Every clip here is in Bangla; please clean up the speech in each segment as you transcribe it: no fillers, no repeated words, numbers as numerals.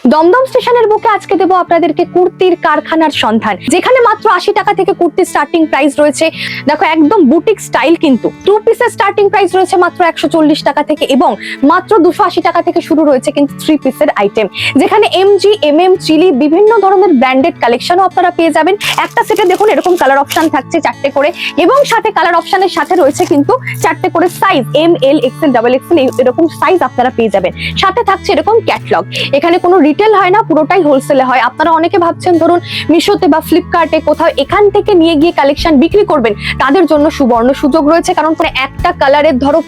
দমদম স্টেশনের বুকে আজকে দেবো আপনাদেরকে কুর্তির কারখানার সন্ধান, যেখানে মাত্র ৮০ টাকা থেকে কুর্তির স্টার্টিং প্রাইস রয়েছে। দেখো একদম বুটিক স্টাইল, কিন্তু 2 পিসের স্টার্টিং প্রাইস রয়েছে মাত্র 140 টাকা থেকে এবং মাত্র 280 টাকা থেকে শুরু রয়েছে কিন্তু 3 পিসের আইটেম, যেখানে এমজি, এমএম, চিলি বিভিন্ন ধরনের ব্র্যান্ডেড কালেকশনও আপনারা পেয়ে যাবেন। একটা সেটে দেখুন এরকম কালার অপশন থাকছে 4টে করে, এবং সাথে কালার অপশনের সাথে রয়েছে কিন্তু 4টে করে size, M, L, XL, double Excel এরকম সাইজ আপনারা পেয়ে যাবেন। সাথে থাকছে এরকম ক্যাটলগ। এখানে কোনো রিটেল হয় না, পুরোটাই হোলসেলে হয়। আপনারা অনেকে ভাবছেন ধরুন মিশোতে বা ফ্লিপকার্টে কোথাও এখান থেকে নিয়ে গিয়ে কালেকশন বিক্রি করবেন, তাদের জন্য সুবর্ণ সুযোগ রয়েছে। কারণ একটা কালারের ধরো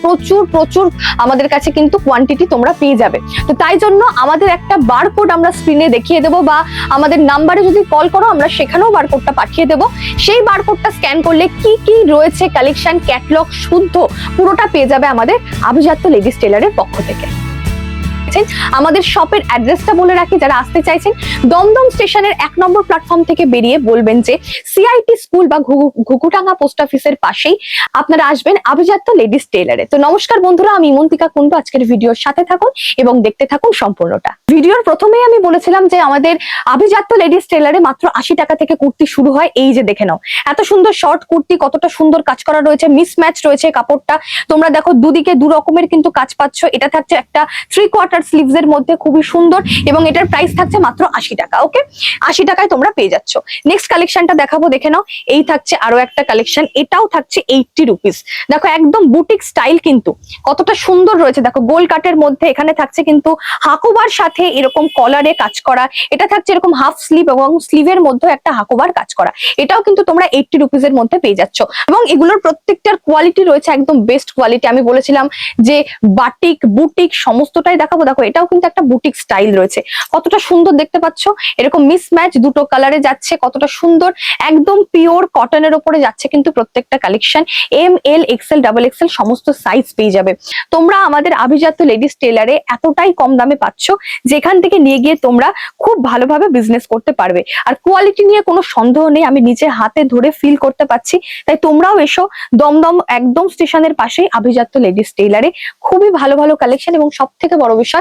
প্রচুর আমাদের কাছে কিন্তু কোয়ান্টিটি তোমরা পেয়ে যাবে। তো তাই জন্য আমাদের একটা বারকোড আমরা স্ক্রিনে দেখিয়ে দেবো, বা আমাদের নাম্বারে যদি কল করো আমরা সেখানেও বারকোডটা পাঠিয়ে দেবো। সেই বারকোডটা স্ক্যান করলে কি কি রয়েছে কালেকশন, ক্যাটলগ শুদ্ধ পুরোটা পেয়ে যাবে আমাদের আভিজাত্য লেডিস টেলারের পক্ষ থেকে। আমাদের শপের অ্যাড্রেসটা বলে রাখি, যারা আসতে চাইছেন দমদম স্টেশনের 1 নম্বর প্ল্যাটফর্ম থেকে বেরিয়ে বলবেন যে সিআইটি স্কুল বা ঘুঘুটাঙ্গা পোস্ট অফিসের পাশেই আপনারা আসবেন আভিজাত্য লেডিস টেলারে। তো নমস্কার বন্ধুরা, আমি ইমন্তিকা কুন্ডু। আজকের ভিডিওর সাথে থাকুন এবং দেখতে থাকুন সম্পূর্ণটা। ভিডিওর প্রথমেই আমি বলেছিলাম যে আমাদের আভিজাত্য লেডিস টেলারে মাত্র 80 টাকা থেকে কুর্তি শুরু হয়। এই যে দেখে নাও, এত সুন্দর শর্ট কুর্তি, কতটা সুন্দর কাজ করা রয়েছে, মিসম্যাচ রয়েছে কাপড়টা। তোমরা দেখো দুদিকে দু রকমের কিন্তু কাজ পাচ্ছ। এটা থাকছে একটা 3/4 স্লিভস এর মধ্যে, খুবই সুন্দর, এবং এটার প্রাইস থাকছে মাত্র 80 টাকা। ওকে, 80 টাকায় তোমরা পেয়ে যাচ্ছ। নেক্সট কালেকশনটা দেখাবো, দেখে নাও। এই থাকছে আরো একটা কালেকশন, এটাও থাকছে 80 রুপিস। দেখো একদম বুটিক স্টাইল, কিন্তু কতটা সুন্দর রয়েছে। দেখো গোল কাটের মধ্যে এখানে থাকছে কিন্তু হাকুবার সাথে এরকম কলারে কাজ করা। এটা থাকছে এরকম হাফ স্লিভ এবং স্লিভের মধ্যে একটা হাকুবার কাজ করা। এটাও কিন্তু তোমরা 80 রুপিসের মধ্যে পেয়ে যাচ্ছ, এবং এগুলোর প্রত্যেকটার কোয়ালিটি রয়েছে একদম বেস্ট কোয়ালিটি। আমি বলেছিলাম যে বাটিক, বুটিক সমস্তটাই দেখাবো। দেখো এটাও কিন্তু একটা বুটিক স্টাইল রয়েছে, কতটা সুন্দর দেখতে পাচ্ছ। এরকম মিসম্যাচ দুটো কালারে যাচ্ছে, কতটা সুন্দর। একদম পিওর কটনের উপরে যাচ্ছে কিন্তু প্রত্যেকটা collection. M, L, XL, double Excel সমস্ত সাইজ পেয়ে যাবে তোমরা আমাদের আভিজাত্য লেডিস টেলারে। এতটাই কম দামে পাচ্ছ, যেখান থেকে নিয়ে গিয়ে তোমরা খুব ভালোভাবে বিজনেস করতে পারবে। আর কোয়ালিটি নিয়ে কোনো সন্দেহ নেই, আমি নিজে হাতে ধরে ফিল করতে পারছি। তাই তোমরাও এসো দমদম একদম স্টেশনের পাশেই আভিজাত্য লেডিস টেলারে। খুবই ভালো ভালো কালেকশন, এবং সব থেকে বড় বিষয়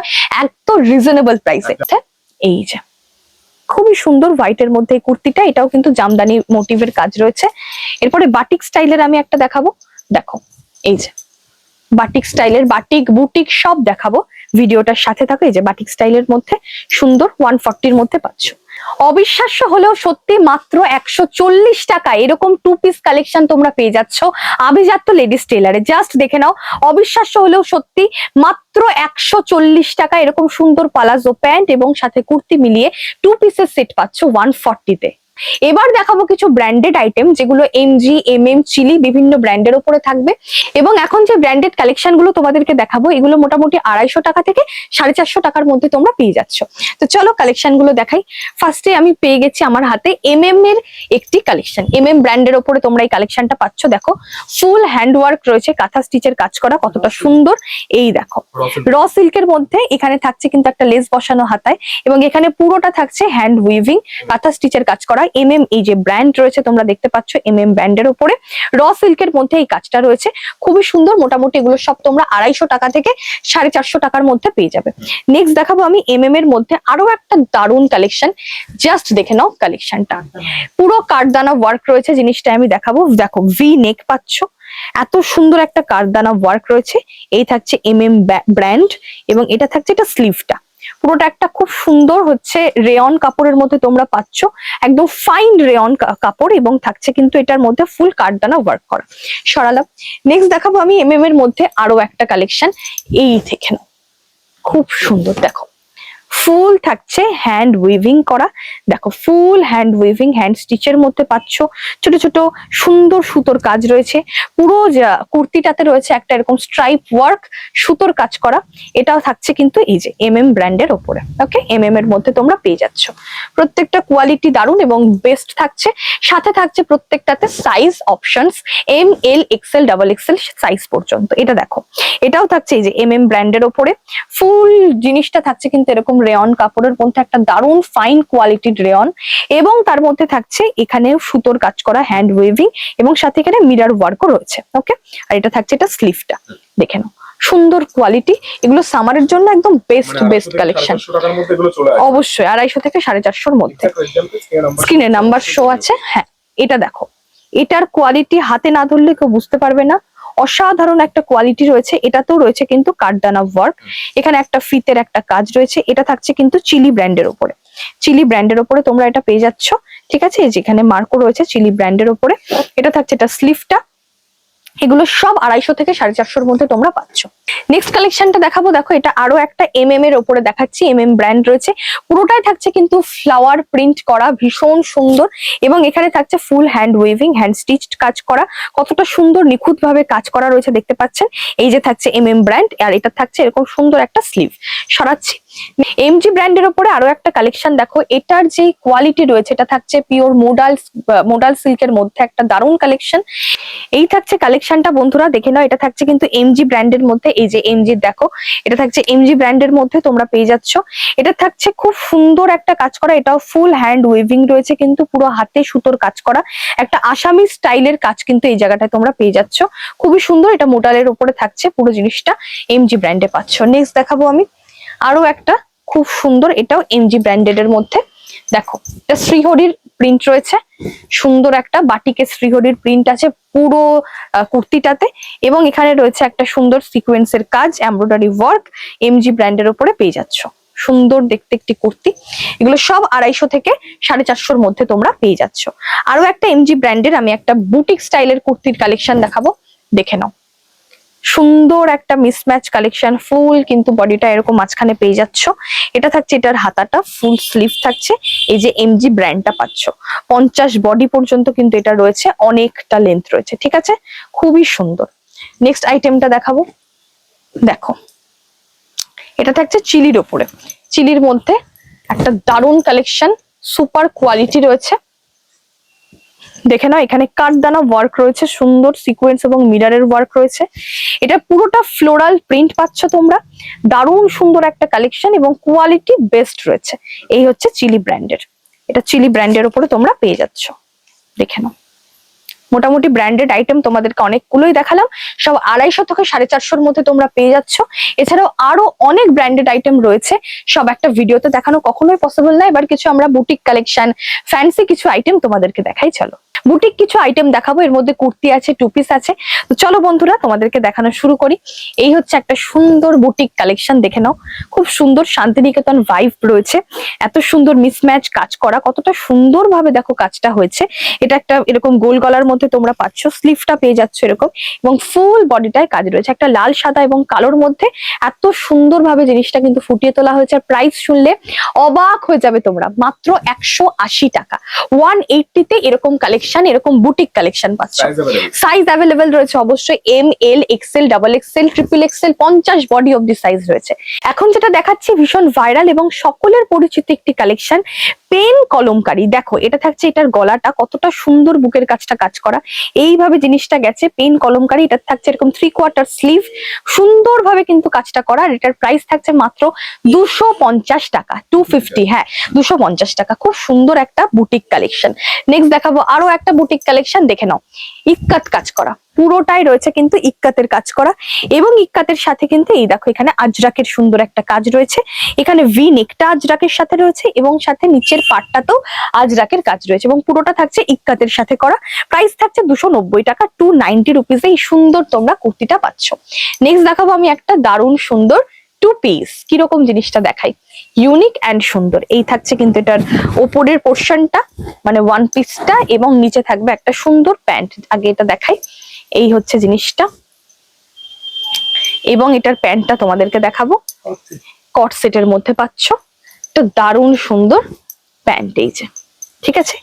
একদম রিজনেবল প্রাইসে। এই যে খুবই সুন্দর হোয়াইটের মধ্যে এই কুর্তিটা, এটাও কিন্তু জামদানি মোটিভের কাজ রয়েছে। এরপরে বাটিক স্টাইলের আমি একটা দেখাবো। দেখো এই যে বাটিক স্টাইলের, বাটিক বুটিক সব দেখাবো, ভিডিওটার সাথে থাকো। এই যে বাটিক স্টাইলের মধ্যে সুন্দর 140-র মধ্যে পাচ্ছ। অবিশ্বাস্য হলেও সত্যি, মাত্র 140 টাকা এরকম 2 পিস কালেকশন তোমরা পেয়ে যাচ্ছ আভিজাত্য লেডিস টেলারে। জাস্ট দেখে নাও, অবিশ্বাস্য হলেও সত্যি, মাত্র 140 টাকা এরকম সুন্দর পালাজো প্যান্ট এবং সাথে কুর্তি মিলিয়ে 2 পিসের সেট পাচ্ছ 140-তে। এবার দেখাবো কিছু ব্র্যান্ডেড আইটেম, যেগুলো এমজি, এমএম, চিলি বিভিন্ন ব্র্যান্ডের উপরে থাকবে। এবং এখন যে ব্র্যান্ডেড কালেকশন গুলো তোমাদেরকে দেখাবো, এগুলো মোটামুটি 250 টাকা থেকে 450 টাকার মধ্যে তোমরা পেয়ে যাচ্ছ। তো চলো কালেকশন গুলো দেখাই। ফার্স্টে আমি পেয়ে গেছি আমার হাতে এমএম এর একটি কালেকশন। এমএম ব্র্যান্ডের উপরে তোমরা এই কালেকশনটা পাচ্ছ। দেখো ফুল হ্যান্ড ওয়ার্ক রয়েছে, কাঁথা স্টিচের কাজ করা, কতটা সুন্দর। এই দেখো র সিল্কের মধ্যে এখানে থাকছে কিন্তু একটা লেস বসানো হাতায়, এবং এখানে পুরোটা থাকছে হ্যান্ড উইভিং, কাঁথা স্টিচের কাজ করা। এমএম এই যে ব্র্যান্ড রয়েছে তোমরা দেখতে পাচ্ছ, এমএম ব্র্যান্ডের উপরে র সিল্কের মধ্যে এই কাজটা রয়েছে, খুবই সুন্দর। মোটামুটি এগুলো সব তোমরা 250 টাকা থেকে 450 টাকার মধ্যে পেয়ে যাবে। নেক্সট দেখাবো আমি এমএম এর মধ্যে আরো একটা দারুণ কালেকশন। জাস্ট দেখে নাও কালেকশনটা, পুরো কাঠদানা ওয়ার্ক রয়েছে জিনিসটা আমি দেখাবো। দেখো ভি নেক পাচ্ছ, এত সুন্দর একটা কাঠদানা ওয়ার্ক রয়েছে। এই থাকছে এমএম ব্র্যান্ড, এবং এটা থাকছে এটা স্লিভটা, পুরোটা একটা খুব সুন্দর হচ্ছে রেয়ন কাপড়ের মধ্যে তোমরা পাচ্ছ, একদম ফাইন রেয়ন কাপড়, এবং থাকছে কিন্তু এটার মধ্যে ফুল কাঠদানা ওয়ার্ক করা। সরালাম। নেক্সট দেখাবো আমি এমএম এর মধ্যে আরো একটা কালেকশন। এই দেখে নাও, খুব সুন্দর। দেখো ফুল থাকছে হ্যান্ড উইভিং করা। দেখো ফুল হ্যান্ড উইভিং, হ্যান্ড স্টিচের মধ্যে পাচ্ছ, ছোট ছোট সুন্দর সুতোর কাজ রয়েছে। পুরো কুর্তিটাতে রয়েছে একটা এরকম স্ট্রাইপ ওয়ার্ক, সুতোর কাজ করা। এটাও থাকছে কিন্তু এই যে এমএম ব্র্যান্ডের ওপরে। ওকে, এমএম এর মধ্যে তোমরা পেয়ে যাচ্ছ। প্রত্যেকটা কোয়ালিটি দারুণ এবং বেস্ট থাকছে। সাথে থাকছে প্রত্যেকটাতে size options, M, L, XL, double XL size পর্যন্ত। এটা দেখো, এটাও থাকছে এই যে এমএম ব্র্যান্ডের ওপরে। ফুল জিনিসটা থাকছে কিন্তু এরকম রেয়ন কাপড়ের মধ্যে, একটা দারুণ ফাইন কোয়ালিটির রেয়ন, এবং তার মধ্যে থাকছে এখানে সুতোর কাজ করা হ্যান্ড ওয়েভিং, এবং সাথে এখানে মিরর ওয়ার্কও রয়েছে। ওকে, আর এটা থাকছে এটা স্লিভটা, দেখে নাও সুন্দর কোয়ালিটি, এগুলো সামারের জন্য একদম বেস্ট কালেকশন। অবশ্যই 250 থেকে 450 মধ্যে। স্ক্রিনে নাম্বার শো আছে। হ্যাঁ, এটা দেখো, এটার কোয়ালিটি হাতে না ধরলে কেউ বুঝতে পারবে না, অসাধারণ একটা কোয়ালিটি রয়েছে। এটাতেও রয়েছে কিন্তু কাঠদানা ওয়ার্ক, এখানে একটা ফিতের একটা কাজ রয়েছে। এটা থাকছে কিন্তু চিলি ব্র্যান্ডের উপরে, চিলি ব্র্যান্ডের উপরে তোমরা এটা পেয়ে যাচ্ছ। ঠিক আছে, যেখানে মার্কো রয়েছে চিলি ব্র্যান্ডের উপরে। এটা থাকছে এটা স্লিভটা, এগুলো সব 250 থেকে 450 মধ্যে তোমরা পাচ্ছ। নেক্সট কালেকশনটা দেখাবো, দেখো এটা আরো একটা এর উপরে দেখাচ্ছি। ব্র্যান্ড রয়েছে, পুরোটাই থাকছে কিন্তু ফ্লাওয়ার প্রিন্ট করা, ভীষণ সুন্দর। এবং এখানে থাকছে full hand waving, hand stitched কাজ করা, কতটা সুন্দর নিখুঁত ভাবে কাজ করা রয়েছে দেখতে পাচ্ছেন। এই যে থাকছে ব্র্যান্ড, আর এটা থাকছে এরকম সুন্দর একটা স্লিভ। সরাচ্ছি, এমজি ব্র্যান্ডের উপরে আরো একটা কালেকশন দেখো। এটার যে কোয়ালিটি রয়েছে, এটা থাকছে পিওর মোডাল সিল্কের মধ্যে একটা দারুণ কালেকশন। এই থাকছে কালেকশনটা বন্ধুরা, দেখে নাও। এটা থাকছে কিন্তু এমজি ব্র্যান্ডের মধ্যে, এই যে এমজি দেখো, এটা থাকছে এমজি ব্র্যান্ডের মধ্যে তোমরা পেয়ে যাচ্ছ। এটা থাকছে খুব সুন্দর একটা কাজ করা, এটাও ফুল হ্যান্ড ওয়েভিং রয়েছে, কিন্তু পুরো হাতে সুতোর কাজ করা একটা আসামি স্টাইলের কাজ কিন্তু এই জায়গাটায় তোমরা পেয়ে যাচ্ছ। খুবই সুন্দর, এটা মোডালের উপরে থাকছে পুরো জিনিসটা, এমজি ব্র্যান্ডে পাচ্ছ। নেক্সট দেখাবো আমি আরো একটা খুব সুন্দর, এটাও এমজি ব্র্যান্ডেড এর মধ্যে। দেখো, এটা শ্রীহরির প্রিন্ট রয়েছে, সুন্দর একটা বাটিকে শ্রীহরির প্রিন্ট আছে পুরো কুর্তিটাতে। এবং এখানে রয়েছে একটা সুন্দর সিকোয়েন্সের কাজ, এমব্রয়ডারি ওয়ার্ক, এমজি ব্র্যান্ডের উপরে পেয়ে যাচ্ছ। সুন্দর দেখতে একটি কুর্তি, এগুলো সব 250 থেকে 450 মধ্যে তোমরা পেয়ে যাচ্ছ। আরো একটা এমজি ব্র্যান্ডের আমি একটা বুটিক স্টাইলের কুর্তির কালেকশন দেখাবো, দেখে নাও। সুন্দর একটা মিসম্যাচ কালেকশন, ফুল কিন্তু বডিটা এরকম মাঝখানে পেয়ে যাচ্ছ। এটা থাকছে, এটার হাতাটা ফুল স্লিভ থাকছে, এই যে এমজি ব্র্যান্ডটা পাচ্ছ। 50 বডি পর্যন্ত কিন্তু এটা রয়েছে, অনেকটা লেন্থ রয়েছে। ঠিক আছে, খুবই সুন্দর। নেক্সট আইটেমটা দেখাবো, দেখো এটা থাকছে চিলির ওপরে, চিলির মধ্যে একটা দারুণ কালেকশন, সুপার কোয়ালিটি রয়েছে। দেখে নাও, এখানে কাঠদানা ওয়ার্ক রয়েছে, সুন্দর সিকোয়েন্স এবং মিররের ওয়ার্ক রয়েছে। এটা পুরোটা ফ্লোরাল প্রিন্ট পাচ্ছ তোমরা, দারুণ সুন্দর একটা কালেকশন এবং কোয়ালিটি বেস্ট রয়েছে। এই হচ্ছে চিলি ব্র্যান্ডের, এটা চিলি ব্র্যান্ডের উপরে তোমরা পেয়ে যাচ্ছ। দেখে নাও, মোটামুটি ব্র্যান্ডেড আইটেম তোমাদেরকে অনেকগুলোই দেখালাম, সব 250 থেকে 450 মধ্যে তোমরা পেয়ে যাচ্ছ। এছাড়াও আরো অনেক ব্র্যান্ডেড আইটেম রয়েছে, সব একটা ভিডিওতে দেখানো কখনোই পসিবল না। এবার কিছু আমরা বুটিক কালেকশন, ফ্যান্সি কিছু আইটেম তোমাদেরকে দেখাই। চলো, বুটিক কিছু আইটেম দেখাবো, এর মধ্যে কুর্তি আছে, টু পিস আছে। তো চলো বন্ধুরা, তোমাদেরকে দেখানো শুরু করি। এই হচ্ছে একটা সুন্দর বুটিক কালেকশন, দেখে নাও, খুব সুন্দর শান্তিনিকেতন ভাইব রয়েছে, এত সুন্দর মিসম্যাচ কাজ করা, কতটা সুন্দর ভাবে দেখো কাজটা হয়েছে। এটা একটা এরকম গোল গলার মধ্যে তোমরা পাচ্ছ, স্লিভটা পেয়ে যাচ্ছ এরকম, এবং ফুল বডিটায় কাজ রয়েছে একটা লাল সাদা এবং কালোর মধ্যে। এত সুন্দর ভাবে জিনিসটা কিন্তু ফুটিয়ে তোলা হয়েছে। আর প্রাইস শুনলে অবাক হয়ে যাবে তোমরা, মাত্র 180 টাকা। 180 তে এরকম কালেকশন, এরকম বুটিক কালেকশন পাচ্ছ। সাইজ অ্যাভেলেবেল রয়েছে অবশ্যই, M, L, XL, double XL, triple XL, 50 body অব্দি সাইজ রয়েছে। এখন যেটা দেখাচ্ছি ভীষণ ভাইরাল এবং সকলের পরিচিত একটি কালেকশন, পেন কলমকারী। দেখো, এটা থাকছে, এটার গলাটা কতটা সুন্দর, বুকের কাজটা কাজ করা, এইভাবে জিনিসটা গেছে। পেন কলমকারী, এটা থাকছে এরকম 3/4 স্লিভ, সুন্দরভাবে কিন্তু কাজটা করা। আর এটার প্রাইস থাকছে মাত্র 250 টাকা, 250, হ্যাঁ 250 টাকা। খুব সুন্দর একটা বুটিক কালেকশন। নেক্সট দেখাবো আরো একটা বুটিক কালেকশন, দেখে নাও, ইক্কাত কাজ করা, পুরোটাই রয়েছে কিন্তু ইক্কাতের কাজ করা। এবং ইক্কাতের সাথে কিন্তু এই দেখো, এখানে আজরাকের সুন্দর একটা কাজ রয়েছে, এখানে ভি নেকটা আজরাকের সাথে রয়েছে এবং সাথে নিচের পাটটাতেও আজরাকের কাজ রয়েছে, এবং পুরোটা থাকছে ইক্কাতের সাথে করা। প্রাইস থাকছে 290 টাকা, 290 রুপিসে এই সুন্দর তোমরা কুর্তিটা পাচ্ছ। নেক্সট দেখাবো আমি একটা দারুণ সুন্দর টু পিস, কিরকম জিনিসটা দেখাই, ইউনিক অ্যান্ড সুন্দর। এই থাকছে কিন্তু এটার ওপরের পোর্শনটা, মানে ওয়ান পিসটা, এবং নিচে থাকবে একটা সুন্দর প্যান্ট। আগে এটা দেখাই, এই হচ্ছে জিনিসটা, এবং এটার প্যান্টটা তোমাদেরকে দেখাবো, কট সেটের মধ্যে পাচ্ছ, একটা দারুণ সুন্দর প্যান্ট। এই যে, ঠিক আছে,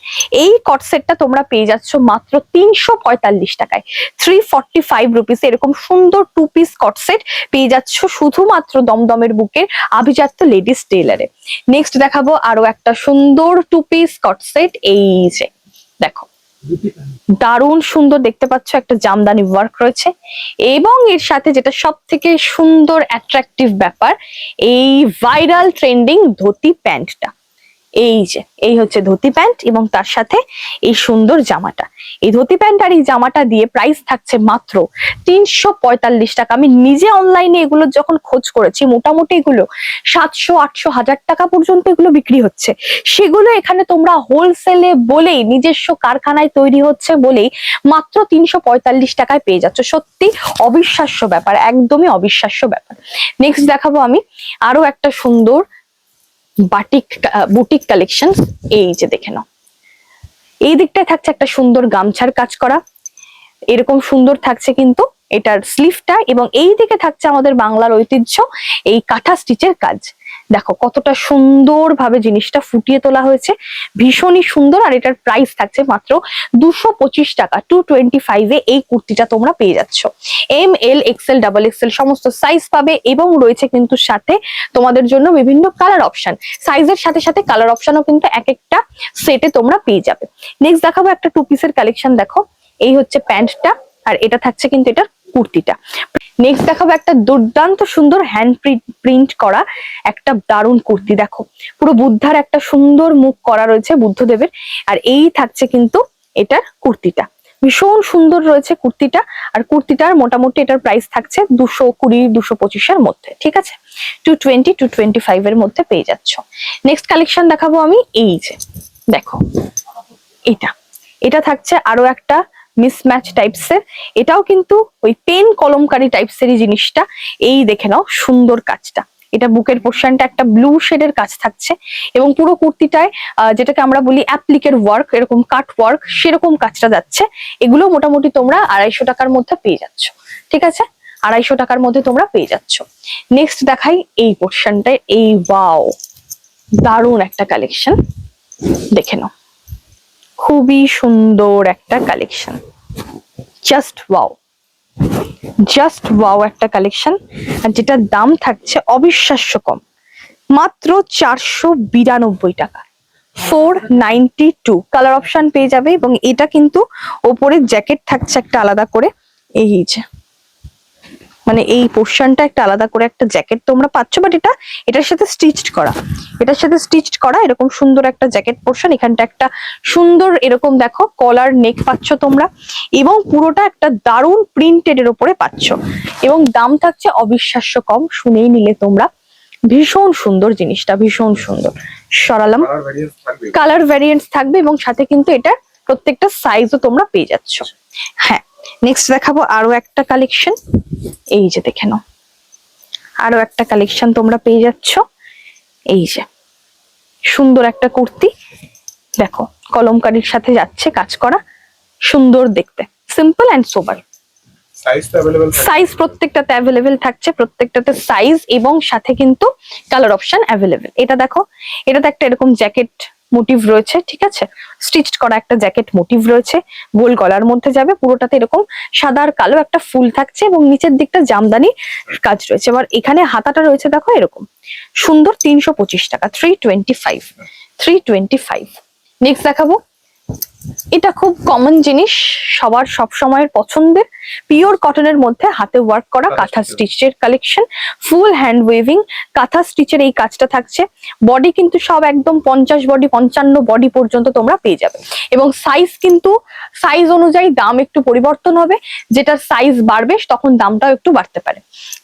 এই কট সেটটা তোমরা পেয়ে যাচ্ছ মাত্র 345 টাকায়, 345 রুপিস। এরকম সুন্দর টু পিস কট সেট পেয়ে যাচ্ছ শুধুমাত্র দমদমের বুকের আভিজাত্য লেডিস টেইলারে। নেক্সট দেখাবো আরো একটা সুন্দর টু পিস কট সেট, এই যে দেখো, দারুণ সুন্দর দেখতে পাচ্ছ, একটা জামদানি ওয়ার্ক রয়েছে, এবং এর সাথে যেটা সব থেকে সুন্দর অ্যাট্রাকটিভ ব্যাপার, এই ভাইরাল ট্রেন্ডিং ধুতি প্যান্টটা। এই যে এই হচ্ছে ধুতি প্যান্ট এবং তার সাথে এই সুন্দর জামাটা। এই ধুতি প্যান্ট আর এই জামাটা দিয়ে প্রাইস থাকছে মাত্র 345 টাকা। আমি নিজে অনলাইনে এগুলো যখন খোঁজ করেছি মোটামুটি এগুলো 700, 800, 1000 টাকা পর্যন্ত এগুলো বিক্রি হচ্ছে। সেগুলো এখানে তোমরা হোলসেলে বলেই, নিজস্ব কারখানায় তৈরি হচ্ছে বলেই মাত্র 345 টাকায় পেয়ে যাচ্ছ। সত্যি অবিশ্বাস্য ব্যাপার, একদমই অবিশ্বাস্য ব্যাপার। নেক্সট দেখাবো আমি আরো একটা সুন্দর বুটিক কালেকশন। এই যে দেখে নাও, এই দিকটায় থাকছে একটা সুন্দর গামছার কাজ করা, এরকম সুন্দর থাকছে কিন্তু এটার স্লিভটা, এবং এই দিকে থাকছে আমাদের বাংলার ঐতিহ্য এই কাঁথা স্টিচের কাজ। দেখো কতটা সুন্দর ভাবে জিনিসটা ফুটিয়ে তোলা হয়েছে, ভীষণই সুন্দর। আর এটার প্রাইস থাকছে মাত্র 225 টাকা। 225 এ এই কুর্তিটা তোমরা পেয়ে যাচ্ছ। M, L, XL, double Excel সমস্ত সাইজ পাবে, এবং রয়েছে কিন্তু সাথে তোমাদের জন্য বিভিন্ন কালার অপশন। সাইজের সাথে সাথে কালার অপশনও কিন্তু এক একটা সেটে তোমরা পেয়ে যাবে। নেক্সট দেখাবো একটা টু পিসের কালেকশন। দেখো এই হচ্ছে প্যান্টটা, আর এটা থাকছে কিন্তু এটার কুর্তিটা। নেক্সট দেখাবো একটা দুর্দান্ত সুন্দর হ্যান্ড প্রিন্ট করা একটা দারুণ কুর্তি। দেখো পুরো বুদ্ধার একটা সুন্দর মুখ করা রয়েছে, বুদ্ধদেবের, আর এই থাকছে কিন্তু এটার কুর্তিটা। ভীষণ সুন্দর রয়েছে কুর্তিটা। আর কুর্তিটার মোটামুটি এটার প্রাইস থাকছে 220, 225 এর মধ্যে, ঠিক আছে। 220, 225 এর মধ্যে পেয়ে যাচ্ছ। নেক্সট কালেকশন দেখাবো আমি, এই যে দেখো এটা থাকছে আরো একটা মিসম্যাচ টাইপস এর। এটাও কিন্তু ওই পেন কলমকারি টাইপস এরই জিনিসটা। এই দেখে নাও সুন্দর কাজটা, এটা বুকের পোর্শনটা একটা ব্লু শেডের কাজ থাকছে, এবং পুরো কুর্তিটায় যেটাকে আমরা বলি অ্যাপ্লিকের ওয়ার্ক, এরকম কাট ওয়ার্ক, সেরকম কাজটা যাচ্ছে। এগুলো মোটামুটি তোমরা 250 টাকার মধ্যে পেয়ে যাচ্ছ, ঠিক আছে। 250 টাকার মধ্যে তোমরা পেয়ে যাচ্ছ। নেক্সট দেখাই এই পোর্শনটায়, এই ওয়াও দারুণ একটা কালেকশন, দেখে নাও খুবই সুন্দর একটা কালেকশন। জাস্ট ওয়াও একটা কালেকশন। আর যেটার দাম থাকছে অবিশ্বাস্য কম, মাত্র 492 টাকা। 492। কালার অপশন পেয়ে যাবে, এবং এটা কিন্তু ওপরে জ্যাকেট থাকছে একটা আলাদা করে, এই যে মানে এই পোর্শনটা একটা আলাদা করে একটা জ্যাকেট তোমরা পাচ্ছ, বাট এটার সাথে স্টিচড করা এরকম সুন্দর একটা জ্যাকেট পোর্শন। এখানটা একটা সুন্দর এরকম দেখো কলার নেক পাচ্ছ তোমরা, এবং পুরোটা একটা দারুণ প্রিন্টেড এর উপরে পাচ্ছ, এবং দাম থাকছে অবিশ্বাস্য কম। শুনেই নিলে তোমরা, ভীষণ সুন্দর জিনিসটা, ভীষণ সুন্দর। সরালাম, কালার ভ্যারিয়েন্টস থাকবে, এবং সাথে কিন্তু এটা প্রত্যেকটা সাইজও তোমরা পেয়ে যাচ্ছ। হ্যাঁ, নেক্সট দেখাবো আরো একটা কালেকশন। এই যে দেখে নাও, আরো একটা কালেকশন তোমরা পেয়ে যাচ্ছ। এই যে সুন্দর একটা কুর্তি, দেখো কলমকারীর সাথে যাচ্ছে কাজ করা, সুন্দর দেখতে, সিম্পল অ্যান্ড সোবার। সাইজ প্রত্যেকটাতে অ্যাভেলেবেল থাকছে, প্রত্যেকটাতে সাইজ এবং সাথে কিন্তু কালার অপশন অ্যাভেলেবেল। এটা দেখো, এটাতে একটা এরকম জ্যাকেট মোটিভ রয়েছে, ঠিক আছে, স্টিচড করা একটা জ্যাকেট মোটিভ রয়েছে, গোল গলার মধ্যে যাবে, পুরোটাতে এরকম সাদা আর কালো একটা ফুল থাকছে, এবং নিচের দিকটা জামদানি কাজ রয়েছে। এবার এখানে হাতাটা রয়েছে দেখো এরকম সুন্দর, 325 টাকা। 325। নেক্সট দেখাবো, এটা খুব কমন জিনিস, সবার সব সময়ের পছন্দের, পিওর কটনের মধ্যে হাতে ওয়ার্ক করা কাঁথা স্টিচের কালেকশন। ফুল হ্যান্ড ওয়েভিং কাঁথা স্টিচের এই কাজটা থাকছে। বডি কিন্তু সব একদম 50 বডি, 55 বডি পর্যন্ত তোমরা পেয়ে যাবে, এবং সাইজ কিন্তু সাইজ অনুযায়ী দাম একটু পরিবর্তন হবে, যেটার সাইজ বাড়বে তখন দামটাও একটু বাড়তে পারে।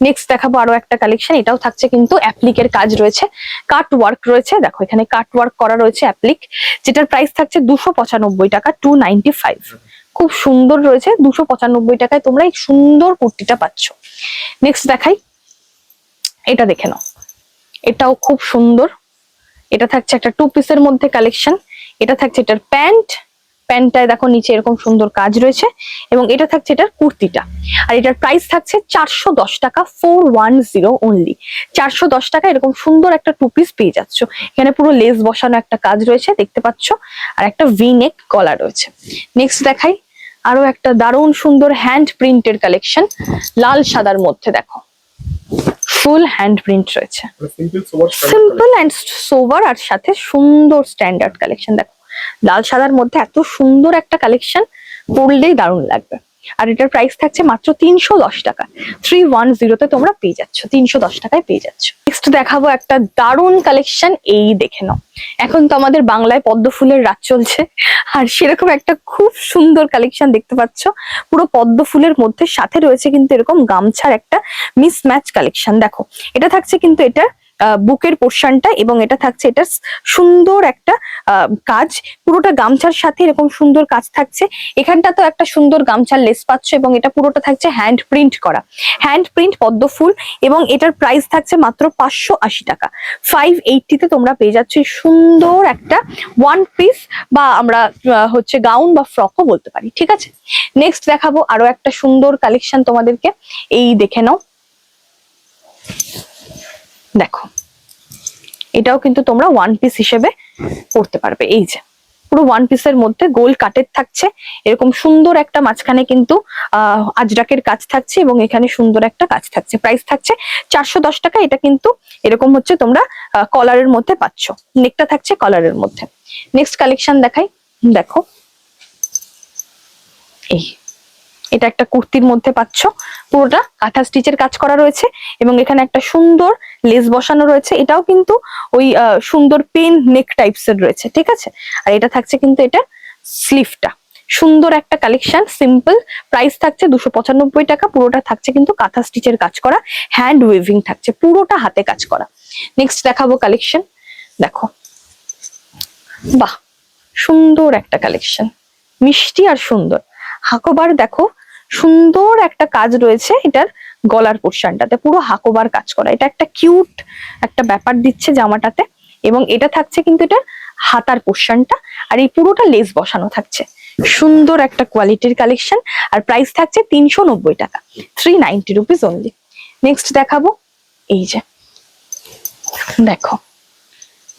নেক্সট দেখাবো আরো একটা কালেকশন, এটাও থাকছে কিন্তু অ্যাপ্লিকের কাজ রয়েছে, কাট ওয়ার্ক রয়েছে। দেখো এখানে কাট ওয়ার্ক করা রয়েছে অ্যাপ্লিক, যেটার প্রাইস থাকছে 295 টাকা। 295, খুব সুন্দর রয়েছে। 295 টাকায় তোমরা এই সুন্দর কুর্তিটা পাচ্ছ। নেক্সট দেখাই, এটা দেখে নাও, এটাও খুব সুন্দর। এটা থাকছে একটা টু পিসের মধ্যে কালেকশন। এটা থাকছে এটার প্যান্টটায় দেখো নিচে এরকম সুন্দর কাজ রয়েছে, এবং এটা থাকছে এটার কুর্তিটা। আর এটার প্রাইস থাকছে 410 টাকা। 410 অনলি। 410 টাকা এরকম সুন্দর একটা টু পিস পেয়ে যাচ্ছ। এখানে পুরো লেস বসানো একটা কাজ রয়েছে, দেখতে পাচ্ছ, আর একটা ভি নেক গলা রয়েছে। নেক্সট দেখাই আরো একটা দারুণ সুন্দর হ্যান্ড প্রিন্টের কালেকশন, লাল সাদার মধ্যে। দেখো ফুল হ্যান্ড প্রিন্ট রয়েছে, সিম্পল অ্যান্ড সোবার, আর সাথে সুন্দর স্ট্যান্ডার্ড কালেকশন। দেখো লাল সাদার মধ্যে এত সুন্দর একটা কালেকশন, পরলেই দারুণ লাগবে। আর এটার প্রাইস থাকছে মাত্র 310 টাকা। 310 তে তোমরা পেয়ে যাচ্ছ, 310 টাকায় পেয়ে যাচ্ছ। নেক্সট দেখাবো একটা দারুণ কালেকশন, এই দেখে নাও। এখন তো আমাদের বাংলায় পদ্ম ফুলের রাত চলছে, আর সেরকম একটা খুব সুন্দর কালেকশন দেখতে পাচ্ছ। পুরো পদ্ম ফুলের মধ্যে সাথে রয়েছে কিন্তু এরকম গামছার একটা মিসম্যাচ কালেকশন। দেখো এটা থাকছে কিন্তু এটা বুকের পোর্শনটা, এবং এটা থাকছে এটা সুন্দর একটা কাজ, পুরোটা গামছার সাথে এরকম সুন্দর কাজ থাকছে। এখানটা তো একটা সুন্দর গামছার লেস পাচ্ছ, এবং এটা পুরোটা থাকছে হ্যান্ড প্রিন্ট করা, হ্যান্ড প্রিন্ট পদ্ম ফুল, এবং এটার প্রাইস থাকছে মাত্র 580 টাকা। 580 তে তোমরা পেয়ে যাচ্ছ সুন্দর একটা ওয়ান পিস, বা আমরা হচ্ছে গাউন বা ফ্রকও বলতে পারি, ঠিক আছে। নেক্সট দেখাবো আরো একটা সুন্দর কালেকশন তোমাদেরকে, এই দেখে নাও। দেখো এটাও কিন্তু তোমরা ওয়ান পিস হিসেবে পড়তে পারবে। এই যে পুরো ওয়ান পিসের মধ্যে গোল কাটের থাকছে, এরকম সুন্দর একটা মাঝখানে কিন্তু আজরাকের কাজ থাকছে, এবং এখানে সুন্দর একটা কাজ থাকছে। প্রাইস থাকছে 410 টাকা। এটা কিন্তু এরকম হচ্ছে তোমরা কলারের মধ্যে পাচ্ছ, নেকটা থাকছে কলারের মধ্যে। নেক্সট কালেকশন দেখাই, দেখো এই এটা একটা কুর্তির মধ্যে পাচ্ছ, পুরোটা কাঁথা স্টিচের কাজ করা রয়েছে, এবং এখানে একটা সুন্দর লেস বসানো রয়েছে। এটাও কিন্তু ওই সুন্দর পেন নেক টাইপস এর রয়েছে, ঠিক আছে। আর এটা থাকছে কিন্তু এটা স্লিভটা, সুন্দর একটা কালেকশন, সিম্পল। প্রাইস থাকছে 295 টাকা। পুরোটা থাকছে কিন্তু কাঁথা স্টিচের কাজ করা, হ্যান্ড ওয়েভিং থাকছে, পুরোটা হাতে কাজ করা। নেক্সট দেখাবো কালেকশন, দেখো বাহ সুন্দর একটা কালেকশন, মিষ্টি আর সুন্দর। হাকোবার দেখো সুন্দর একটা কাজ রয়েছে এটার গলার পোর্শনটাতে, পুরো হাকোবার কাজ করা। এটা একটা কিউট একটা ব্যাপার দিচ্ছে জামাটাতে, এবং এটা থাকছে কিন্তু এটা হাতার পোর্শনটা, আর এই পুরোটা লেস বসানো থাকছে। সুন্দর একটা কোয়ালিটির কালেকশন, আর প্রাইস থাকছে 390 টাকা, 390 রুপিস অনলি। নেক্সট দেখাবো, এই যে দেখো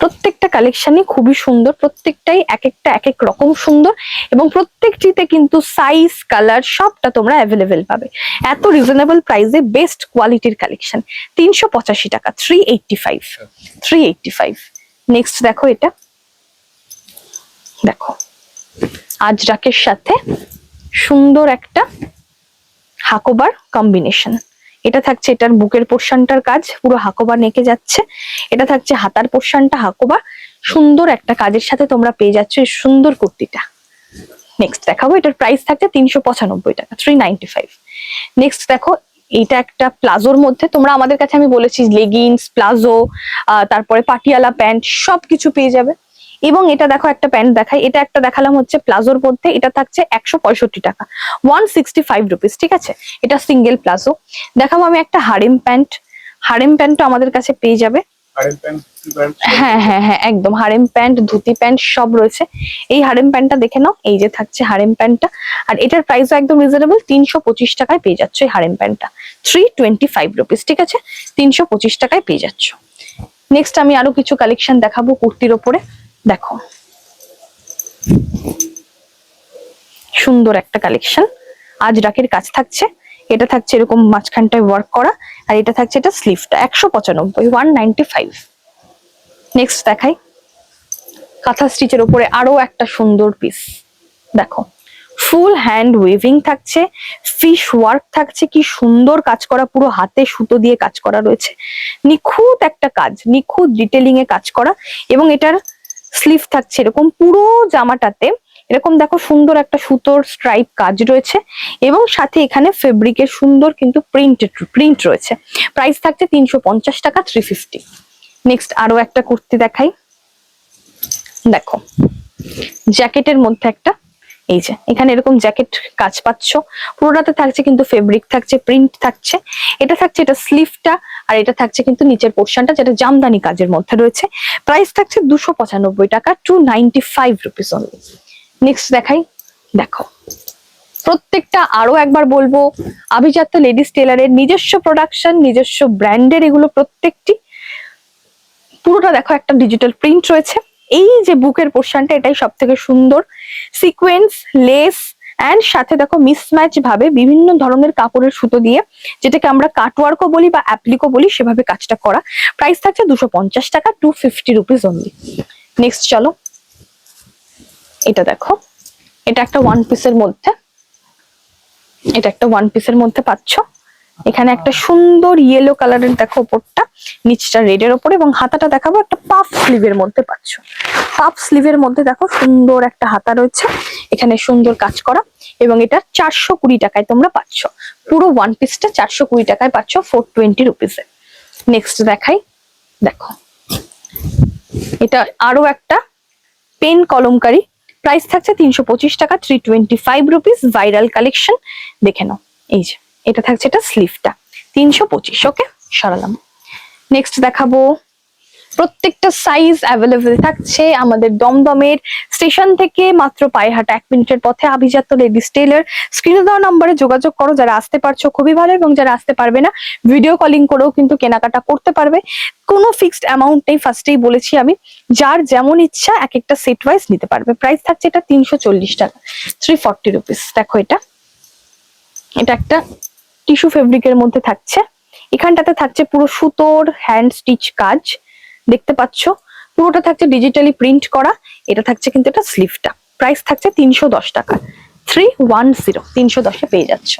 প্রত্যেকটা কালেকশনই খুবই সুন্দর, প্রত্যেকটাই এক একটা এক এক রকম সুন্দর, এবং প্রত্যেকটিতে কিন্তু সাইজ কালার সবটা তোমরা অ্যাভেলেবেল পাবে এত রিজনেবল প্রাইসে। বেস্ট কোয়ালিটির কালেকশন, 385 টাকা, 385। নেক্সট দেখো এটা, দেখো আজরাকের সাথে সুন্দর একটা হাকোবার কম্বিনেশন। এটা থাকছে এটার বুকের পোর্শনটার কাজ, পুরো হাকোবা নেকে যাচ্ছে। এটা থাকছে হাতার পোর্শনটা হাকোবা, সুন্দর একটা কাজের সাথে তোমরা পেয়ে যাচ্ছ এই সুন্দর কুর্তিটা। নেক্সট দেখাবো, এটার প্রাইস থাকছে 395 টাকা, 395। নেক্সট দেখো এটা একটা প্লাজোর মধ্যে, তোমরা আমাদের কাছে আমি বলেছি লেগিংস, প্লাজো, তারপরে পাটিয়ালা প্যান্ট সবকিছু পেয়ে যাবে। এবং এটা দেখো একটা প্যান্ট দেখাই, এটা একটা দেখালাম হচ্ছে প্লাজোর মধ্যে, এটা থাকছে 165 টাকা, 165 রুপিস, ঠিক আছে। এটা সিঙ্গেল প্লাজো। দেখাবো আমি একটা হারেম প্যান্ট, হারেম প্যান্টও আমাদের কাছে পেয়ে যাবে। হ্যাঁ হ্যাঁ হ্যাঁ একদম, হারেম প্যান্ট, ধুতি প্যান্ট সব রয়েছে। এই হারেম প্যান্টটা দেখে নাও, এই যে থাকছে হারেম প্যান্টটা, আর এটার প্রাইসও একদম রিজনেবল, 325 টাকায় পেয়ে যাচ্ছ এই হারেম প্যান্টটা, 325 রুপিস, ঠিক আছে, 325 টাকায় পেয়ে যাচ্ছ। নেক্সট আমি আরো কিছু কালেকশন দেখাবো কুর্তির ওপরে। দেখো সুন্দর একটা কালেকশন, আজরাকের কাজ থাকছে, এটা থাকছে এরকম মাঝখানটায় ওয়ার্ক করা, আর এটা থাকছে এটা স্লিভটা, 195, 195। নেক্সট দেখাই কাঁথা স্টিচের উপরে আরো একটা সুন্দর পিস, দেখো ফুল হ্যান্ড ওয়েভিং থাকছে, ফিশ ওয়ার্ক থাকছে, কি সুন্দর কাজ করা, পুরো হাতে সুতো দিয়ে কাজ করা রয়েছে, নিখুঁত একটা কাজ, নিখুঁত ডিটেলিং এ কাজ করা। এবং এটার স্লিভ থাকছে এরকম, পুরো জামাটাতে এরকম দেখো সুন্দর একটা সুতোর স্ট্রাইপ কাজ রয়েছে, এবং সাথে এখানে ফেব্রিকের সুন্দর কিন্তু প্রিন্ট রয়েছে। প্রাইস থাকছে 350 টাকা, 350। নেক্সট আরো একটা কুর্তি দেখাই, দেখো জ্যাকেটের মধ্যে একটা, এই যে এখানে এরকম জ্যাকেট কাজ পাচ্ছ, পুরোটাতে থাকছে কিন্তু ফেব্রিক থাকছে, প্রিন্ট থাকছে। এটা থাকছে এটা স্লিভটা, আর এটা থাকছে কিন্তু নিচের পোর্শনটা, যেটা জামদানি কাজের মধ্যে রয়েছে। প্রাইস থাকছে 295 টাকা, 295 রুপিস অনলি। নেক্সট দেখাই, দেখো প্রত্যেকটা আরো একবার বলবো, আভিজাত্য লেডিস টেলারের নিজস্ব প্রোডাকশন, নিজস্ব ব্র্যান্ডের এগুলো প্রত্যেকটি। পুরোটা দেখো একটা ডিজিটাল প্রিন্ট রয়েছে। এই যে বুকের পোর্শনটা, এটাই সব থেকে সুন্দর, সিকোয়েন্স, লেস এন্ড সাথে দেখো মিসম্যাচ ভাবে বিভিন্ন ধরনের কাপড়ের সুতো দিয়ে, যেটাকে আমরা কাটওয়ার্কও বলি বা অ্যাপ্লিকও বলি, সেভাবে কাজটা করা। প্রাইস থাকছে 250 টাকা, 250 রুপিস অনলি। নেক্সট চলো এটা দেখো, এটা একটা ওয়ান পিসের মধ্যে, এটা একটা ওয়ান পিসের মধ্যে পাচ্ছ। এখানে একটা সুন্দর ইয়েলো কালারের দেখো ওপরটা, নিচটা রেড এর ওপরে, এবং হাতাটা দেখাবো একটা পাফ স্লিভের মধ্যে পাচ্ছ। পাফ স্লিভের মধ্যে দেখো সুন্দর একটা হাতা রয়েছে, এখানে সুন্দর কাজ করা, এবং এটা 420 টাকায় তোমরা পাচ্ছ। পুরো ওয়ান পিসটা 420 টাকায় পাচ্ছ 420 রুপিসে। নেক্সট দেখাই, দেখো এটা আরো একটা পেন কলমকারি, প্রাইস থাকছে 325 টাকা, 325 রুপিস, ভাইরাল কালেকশন। দেখে নাও, এই যে এটা থাকছে, এটা স্লিভটা 325। ওকে, সরালাম। নেক্সট দেখাবো, প্রত্যেকটা সাইজ অ্যাভেলেবেল থাকছে আমাদের দমদমের স্টেশন থেকে মাত্র পায়ে হাঁটা 1 মিনিটের পথে আভিজাত্য লেডিস টেইলর। স্ক্রিনে দেওয়া নম্বরে যোগাযোগ করো, যারা আসতে পারছো খুবই ভালো, এবং যারা আসতে পারবে না ভিডিও কলিং করেও কিন্তু কেনাকাটা করতে পারবে। কোনো ফিক্সড অ্যামাউন্ট নেই, ফার্স্টেই বলেছি আমি, যার যেমন ইচ্ছা এক একটা সেট ওয়াইজ নিতে পারবে। প্রাইস থাকছে এটা 340 টাকা, 340 রুপিস। দেখো এটা একটা টিস্যু ফেব্রিকের মধ্যে থাকছে, এখানটাতে থাকছে পুরো সুতোর হ্যান্ড স্টিচ কাজ, দেখতে পাচ্ছ পুরোটা থাকছে ডিজিটালি প্রিন্ট করা। এটা থাকছে কিন্তু এটা স্লিভটা, প্রাইস থাকছে 310 টাকা, 310, 310 পেয়ে যাচ্ছ।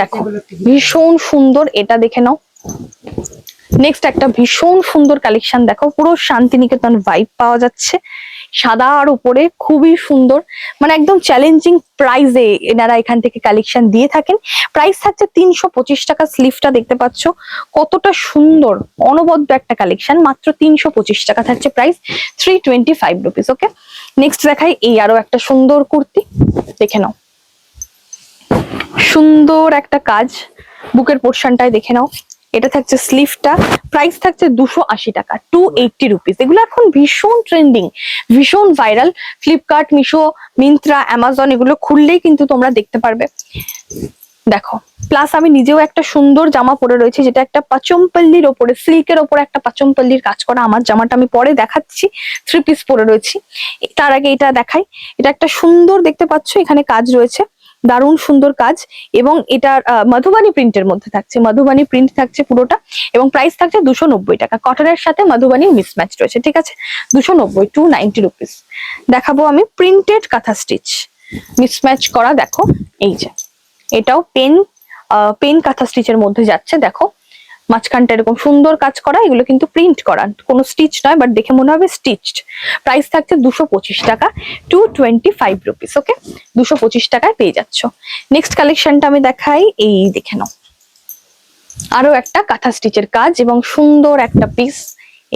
দেখো ভীষণ সুন্দর, এটা দেখে নাও। নেক্সট একটা ভীষণ সুন্দর কালেকশন, দেখো পুরো শান্তিনিকেতন ভাইব পাওয়া যাচ্ছে, সাদার উপরে খুবই সুন্দর, মানে একদম চ্যালেঞ্জিং প্রাইসে এনারা এখান থেকে কালেকশন দিয়ে থাকেন। প্রাইস থাকছে 325 টাকা। স্লিভটা দেখতে পাচ্ছ কতটা সুন্দর, অনবদ্য একটা কালেকশন, মাত্র 325 টাকা থাকছে প্রাইস, 325 রুপিস। ওকে, নেক্সট দেখাই, এই আরো একটা সুন্দর কুর্তি, দেখে নাও, সুন্দর একটা কাজ বুকের পোর্শনটায়, দেখে নাও। এটা থাকছে স্লিভটা, প্রাইস থাকছে 280 টাকা, 280 রুপিস। এগুলো এখন ভীষণ ট্রেন্ডিং, ভীষণ viral. Flipkart, Meesho, Myntra, Amazon এগুলো খুললেই কিন্তু তোমরা দেখতে পারবে। দেখো, প্লাস আমি নিজেও একটা সুন্দর জামা পরে রয়েছে, যেটা একটা পাচমপল্লির ওপরে, সিল্কের ওপরে একটা পাচমপল্লির কাজ করা। আমার জামাটা আমি পরে দেখাচ্ছি, 3 পিস পরে রয়েছি। তার আগে এটা দেখাই, এটা একটা সুন্দর, দেখতে পাচ্ছ এখানে কাজ রয়েছে, দারুণ সুন্দর কাজ, এবং এটা মধুবানী প্রিন্টের মধ্যে থাকছে, মধুবানী প্রিন্ট থাকছে পুরোটা, এবং প্রাইস থাকছে 290 টাকা। কটনের সাথে মধুবানী মিসম্যাচ রয়েছে, ঠিক আছে, 290, 290 রুপিস। দেখাবো আমি প্রিন্টেড কাঁথা স্টিচ মিসম্যাচ করা, দেখো এই যে এটাও পেন কাঁথা স্টিচের মধ্যে যাচ্ছে। দেখো মাঝখানটা এরকম সুন্দর কাজ করা, এগুলো কিন্তু প্রিন্ট করা, কোনো স্টিচ নয়, বাট দেখে মনে হবে স্টিচড। প্রাইস থাকছে 225 টাকা, 225 রুপিস। ওকে, 225 টাকায় পেয়ে যাচ্ছ। নেক্সট কালেকশনটা আমি দেখাই, এই দেখে নাও, আরো একটা কাঁথা স্টিচের কাজ, এবং সুন্দর একটা পিস।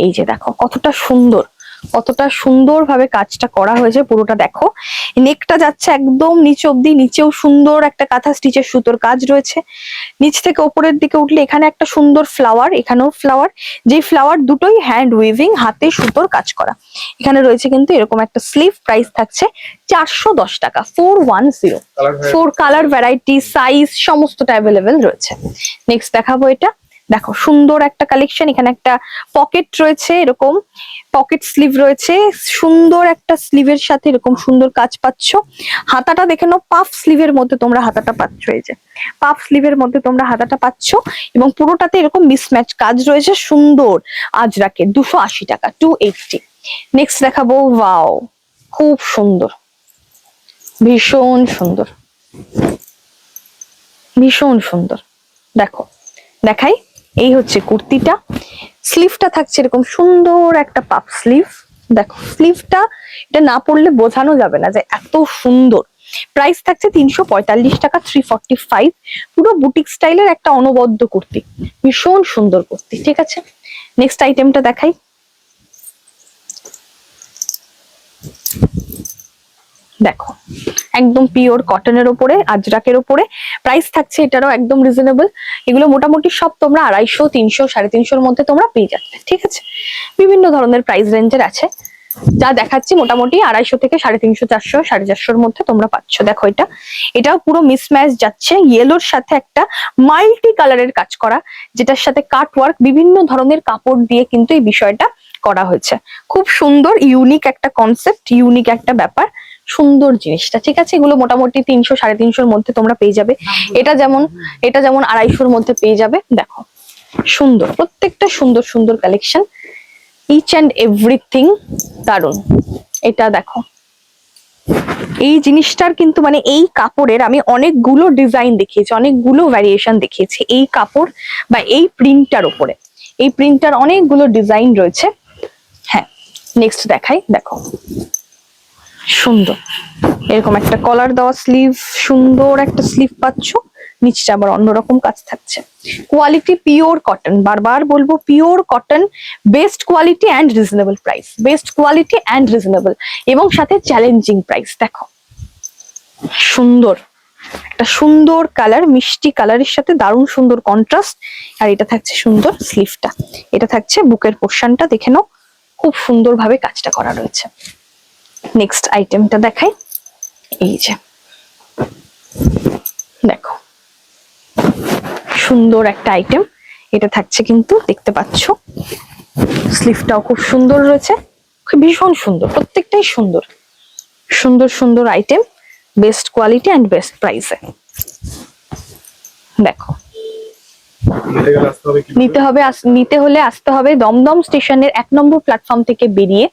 এই যে দেখো কতটা সুন্দর, কতটা সুন্দর ভাবে কাজটা করা হয়েছে পুরোটা। দেখো নেকটা যাচ্ছে একদম নিচ অব্দি, নিচেও সুন্দর একটা কাঁথা স্টিচের সুতোর কাজ রয়েছে। নিচ থেকে উপরের দিকে উঠলে এখানে একটা সুন্দর ফ্লাওয়ার, এখানেও ফ্লাওয়ার, যে ফ্লাওয়ার দুটোই হ্যান্ড উইভিং, হাতে সুতোর কাজ করা। এখানে রয়েছে কিন্তু এরকম একটা স্লিভ, প্রাইস থাকছে 410 টাকা, 410। 4 কালার ভ্যারাইটি, সাইজ সমস্তটা অ্যাভেলেবেল রয়েছে। নেক্সট দেখাবো এটা, দেখো সুন্দর একটা কালেকশন, এখানে একটা পকেট রয়েছে, এরকম পকেট স্লিভ রয়েছে, সুন্দর একটা স্লিভের সাথে এরকম সুন্দর কাজ পাচ্ছ। হাতাটা দেখে নাও, পাফ স্লিভের মধ্যে তোমরা হাতাটা পাচ্ছ, এই যে পাফ স্লিভের মধ্যে তোমরা হাতাটা পাচ্ছ, এবং পুরোটাতে এরকম মিসম্যাচ কাজ রয়েছে সুন্দর। আজরাকে 280 টাকা, 280। নেক্সট দেখাবো, ওয়াও খুব সুন্দর, ভীষণ সুন্দর, ভীষণ সুন্দর। দেখো দেখাই, এই হচ্ছে কুর্তিটা, স্লিভটা থাকছে এরকম সুন্দর একটা পাফ স্লিভ। দেখো স্লিভটা, এটা না পরলে বোঝানো যাবে না যে এত সুন্দর। প্রাইস থাকছে 345 টাকা, 345। পুরো বুটিক স্টাইলের একটা অনবদ্য কুর্তি, ভীষণ সুন্দর কুর্তি, ঠিক আছে। নেক্সট আইটেমটা দেখাই, দেখো একদম পিওর কটনের উপরে, আজরাকের উপরে, প্রাইস থাকছে এটারও একদম রিজনেবল। এগুলো মোটামুটি সব তোমরা 250, 300, 350 মধ্যে তোমরা পেয়ে যাবে, ঠিক আছে। বিভিন্ন ধরনের প্রাইস রেঞ্জের আছে, যা দেখাচ্ছি মোটামুটি 250 থেকে 350, 400, 450 মধ্যে তোমরা পাচ্ছ। দেখো এটাও পুরো মিসম্যাচ যাচ্ছে, ইয়েলোর সাথে একটা মাল্টি কালারের কাজ করা, যেটার সাথে কাট ওয়ার্ক, বিভিন্ন ধরনের কাপড় দিয়ে কিন্তু এই বিষয়টা করা হয়েছে। খুব সুন্দর, ইউনিক একটা কনসেপ্ট, ইউনিক একটা ব্যাপার, সুন্দর জিনিসটা, ঠিক আছে। এগুলো মোটামুটি 300, 350 মধ্যে তোমরা পেয়ে যাবে। এটা যেমন 250 মধ্যে পেয়ে যাবে। দেখো সুন্দর, প্রত্যেকটা সুন্দর সুন্দর কালেকশন, ইচ অ্যান্ড এভরিথিং দারুন। এটা দেখো এই জিনিসটার কিন্তু মানে এই কাপড়ের আমি অনেকগুলো ডিজাইন দেখিয়েছি, অনেকগুলো ভ্যারিয়েশন দেখিয়েছি এই কাপড় বা এই প্রিন্টটার উপরে। এই প্রিন্টটার অনেকগুলো ডিজাইন রয়েছে। হ্যাঁ, নেক্সট দেখাই, দেখো সুন্দর এরকম একটা কলার দেওয়া স্লিভ, সুন্দর একটা স্লিভ পাচ্ছ, নিচটা আবার অন্যরকম কাজ থাকছে। কোয়ালিটি পিওর কটন, বারবার বলবো pure cotton, best quality and reasonable price, best quality and reasonable, এবং সাথে চ্যালেঞ্জিং প্রাইস। দেখো সুন্দর একটা সুন্দর কালার, মিষ্টি কালারের সাথে দারুণ সুন্দর কন্ট্রাস্ট। আর এটা থাকছে সুন্দর স্লিভটা, এটা থাকছে বুকের পোর্শনটা, দেখে নাও খুব সুন্দরভাবে কাজটা করা রয়েছে। নেক্সট আইটেমটা দেখাই, এই যে দেখো সুন্দর একটা আইটেম, এটা থাকছে কিন্তু দেখতে পাচ্ছ স্লিভটাও খুব সুন্দর রয়েছে, ভীষণ সুন্দর, প্রত্যেকটাই সুন্দর সুন্দর সুন্দর item, best quality and best প্রাইসে। দেখো নিতে হলে আসতে হবে দমদম স্টেশনের 1 নম্বর প্ল্যাটফর্ম থেকে বেরিয়ে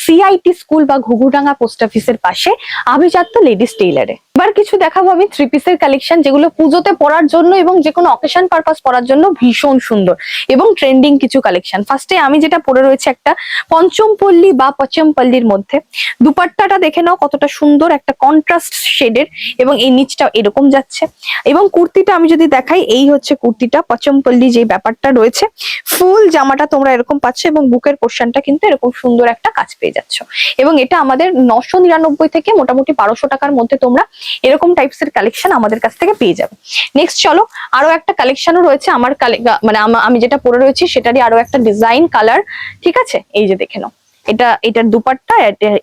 সিআইটি স্কুল বা ঘুঘুডাঙ্গা পোস্ট অফিসের পাশে আভিজাত্য লেডিস টেইলারে। এবার কিছু দেখাবো আমি 3 পিসের কালেকশন, যেগুলো পুজোতে পরার জন্য এবং যে কোনো অকেশন পারপাস পরার জন্য ভীষণ সুন্দর এবং ট্রেন্ডিং কিছু কালেকশন। ফার্স্টে আমি যেটা পরে রয়েছে একটা পঞ্চমপল্লী বা পচমপল্লীর মধ্যে, দুপাট্টাটা দেখে নাও কতটা সুন্দর, একটা কন্ট্রাস্ট শেডের, এবং এই নিচটা এরকম যাচ্ছে। এবং কুর্তিটা আমি যদি দেখাই, এই হচ্ছে কুর্তিটা, পচমপল্লী যে ব্যাপারটা রয়েছে, ফুল জামাটা তোমরা এরকম পাচ্ছ এবং বুকের পোর্শনটা কিন্তু এরকম সুন্দর একটা কাজ পেয়ে যাচ্ছ। এবং এটা আমাদের 999 থেকে মোটামুটি 1200 টাকার মধ্যে তোমরা এরকম টাইপস এর কালেকশন আমাদের কাছ থেকে পেয়ে যাবে। নেক্সট চলো, আরো একটা কালেকশনও রয়েছে আমার মানে আমি যেটা পরে রয়েছি সেটারই আরো একটা ডিজাইন কালার, ঠিক আছে? এই যে দেখে নাও, এটার দুপাট্টা,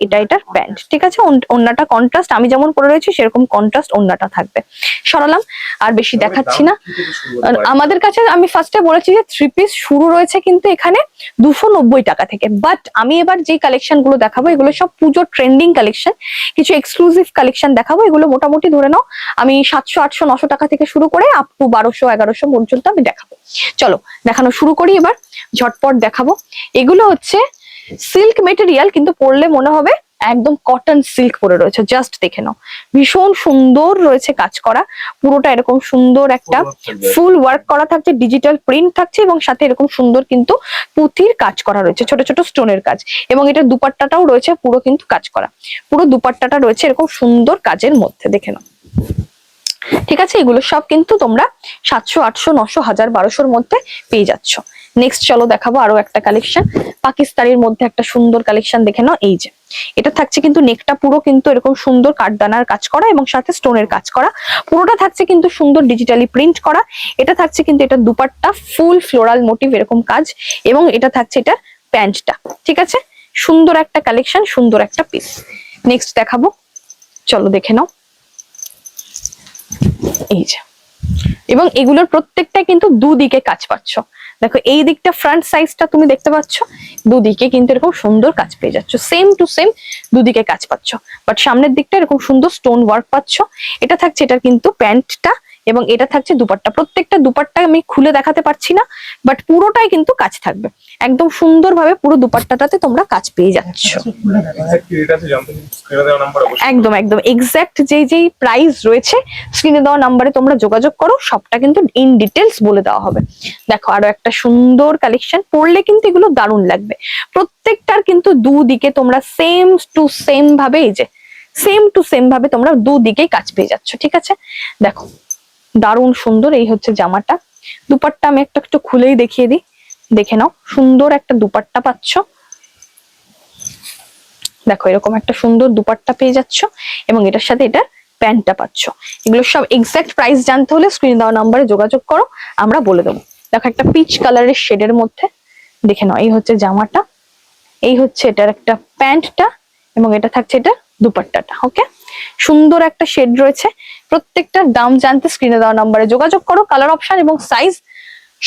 এটার প্যান্ট, ঠিক আছে? ওন্নাটা কন্ট্রাস্ট, আমি যেমন পরে রয়েছি সেরকম কন্ট্রাস্ট ওন্নাটা থাকবে। সরালাম, আর বেশি দেখাচ্ছি না। আমাদের কাছে আমি ফার্স্টে বলেছি যে 3 পিস শুরু রয়েছে কিন্তু এখানে 290 টাকা থেকে, বাট আমি এবার যে কালেকশন গুলো দেখাবো এগুলো সব পুজোর ট্রেন্ডিং কালেকশন, কিছু এক্সক্লুসিভ কালেকশন দেখাবো। এগুলো মোটামুটি ধরে নাও আমি 700, 800, 900 টাকা থেকে শুরু করে আপ টু 1200, 1100 পর্যন্ত আমি দেখাবো। চলো দেখানো শুরু করি এবার, ঝটপট দেখাবো। এগুলো হচ্ছে সিল্ক মেটেরিয়াল, কিন্তু পরলে মনে হবে একদম কটন সিল্ক পরে রয়েছে, জাস্ট দেখে নাও, ভীষণ সুন্দর রয়েছে কাজ করা, পুরোটা এরকম সুন্দর একটা ফুল ওয়ার্ক করা থাকছে, ডিজিটাল প্রিন্ট থাকছে, এবং সাথে এরকম সুন্দর কিন্তু পুঁথির কাজ করা রয়েছে, ছোট ছোট স্টোনের কাজ। এবং এটা দুপাট্টাটাও রয়েছে পুরো কিন্তু কাজ করা, পুরো দুপাট্টাটা রয়েছে এরকম সুন্দর কাজের মধ্যে, দেখে নাও, ঠিক আছে? এগুলো সব কিন্তু তোমরা 700, 800, 900, 1000, 1200 মধ্যে পেয়ে যাচ্ছ। নেক্সট চলো দেখাবো আরো একটা কালেকশন, পাকিস্তানের মধ্যে একটা সুন্দর কালেকশন, দেখে নাও। এই যে এটা থাকছে কিন্তু নেকটা পুরো কিন্তু এরকম সুন্দর কাঠদানার কাজ করা এবং সাথে স্টোনের কাজ করা, পুরোটা থাকছে কিন্তু সুন্দর ডিজিটালি প্রিন্ট করা। এটা থাকছে কিন্তু এটা দুপাট্টা, ফুল ফ্লোরাল মোটিভ এরকম কাজ, এবং এটা থাকছে এটা প্যান্টটা, ঠিক আছে? সুন্দর একটা কালেকশন, সুন্দর একটা পিস। নেক্সট দেখাবো, চলো দেখে নাও। এই যে, এবং এগুলোর প্রত্যেকটা কিন্তু দুদিকে কাজ পাচ্ছ। দেখো এই দিকটা ফ্রন্ট সাইজটা তুমি দেখতে পাচ্ছ, দুদিকে কিন্তু এরকম সুন্দর কাজ পেয়ে যাচ্ছ, সেম টু সেম দুদিকে কাজ পাচ্ছ, বাট সামনের দিকটা এরকম সুন্দর স্টোন ওয়ার্ক পাচ্ছ। এটা থাকছে এটার কিন্তু প্যান্টটা, এবং এটা থাকছে দুপাট্টা। প্রত্যেকটা দুপাট্টা আমি খুলে দেখাতে পারছি না, বাট পুরোটাই কিন্তু কাজ থাকবে, একদম সুন্দরভাবে পুরো দুপাট্টাটাতে তোমরা কাজ পেয়ে যাচ্ছ। একদম একদম এক্সাক্ট যেই প্রাইস রয়েছে স্ক্রিনে দেওয়া নাম্বারে তোমরা যোগাযোগ করো, সবটা কিন্তু ইন ডিটেলস বলে দেওয়া হবে। দেখো আরো একটা সুন্দর কালেকশন, পরলে কিন্তু এগুলো দারুণ লাগবে। প্রত্যেকটার কিন্তু দুদিকে তোমরা সেম টু সেম ভাবে, এই যে সেম টু সেম ভাবে তোমরা দুদিকেই কাজ পেয়ে যাচ্ছ, ঠিক আছে? দেখো দারুণ সুন্দর, এই হচ্ছে জামাটা। দুপাট্টা আমি একটু খুলেই দেখিয়ে দিই, দেখে নাও, সুন্দর একটা দুপাট্টা পাচ্ছ। দেখো এরকম একটা সুন্দর দুপাট্টা পেয়ে যাচ্ছ, এবং এটার সাথে এটার প্যান্টটা পাচ্ছ। এগুলো সব এক্সাক্ট প্রাইস জানতে হলে স্ক্রিনে দেওয়া নাম্বারে যোগাযোগ করো, আমরা বলে দেবো। দেখো একটা পিচ কালারের শেডের মধ্যে, দেখে নাও, এই হচ্ছে জামাটা, এই হচ্ছে এটার একটা প্যান্টটা, এবং এটা থাকছে এটা দুপাট্টাটা। ওকে, সুন্দর একটা শেড রয়েছে। প্রত্যেকটার দাম জানতে স্ক্রিনে দেওয়া নাম্বারে যোগাযোগ করো। কালার অপশন এবং সাইজ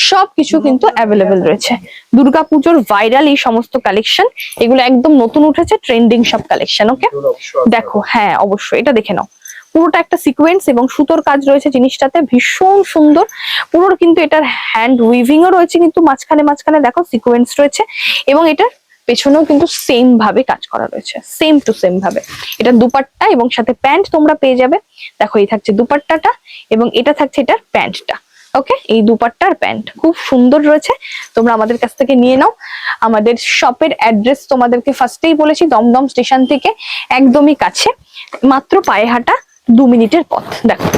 সবকিছু কিন্তু অ্যাভেলেবেল রয়েছে। দুর্গাপুজোর ভাইরাল এই সমস্ত কালেকশন, এগুলো একদম নতুন উঠেছে, ট্রেন্ডিং সব কালেকশন। ওকে দেখো, হ্যাঁ অবশ্যই এটা দেখে নাও, পুরোটা একটা সিকোয়েন্স এবং সুতোর কাজ রয়েছে জিনিসটাতে, ভীষণ সুন্দর। পুরো কিন্তু এটার হ্যান্ড উইভিং ও রয়েছে, কিন্তু মাঝখানে মাঝখানে দেখো সিকোয়েন্স রয়েছে, এবং এটার পেছনেও কিন্তু সেম ভাবে কাজ করা রয়েছে, সেম টু সেম ভাবে। এটা দুপাট্টা এবং সাথে প্যান্ট তোমরা পেয়ে যাবে। দেখো এই থাকছে দুপাট্টাটা এবং এটা থাকছে এটার প্যান্টটা। ওকে, এই দুপাট্টা আর প্যান্ট খুব সুন্দর রয়েছে, তোমরা আমাদের কাছ থেকে নিয়ে নাও। আমাদের শপের অ্যাড্রেস তোমাদেরকে ফার্স্টেই বলেছি, দমদম স্টেশন থেকে একদমই কাছে, মাত্র পায়ে হাঁটা 2 মিনিটের পথ। দেখো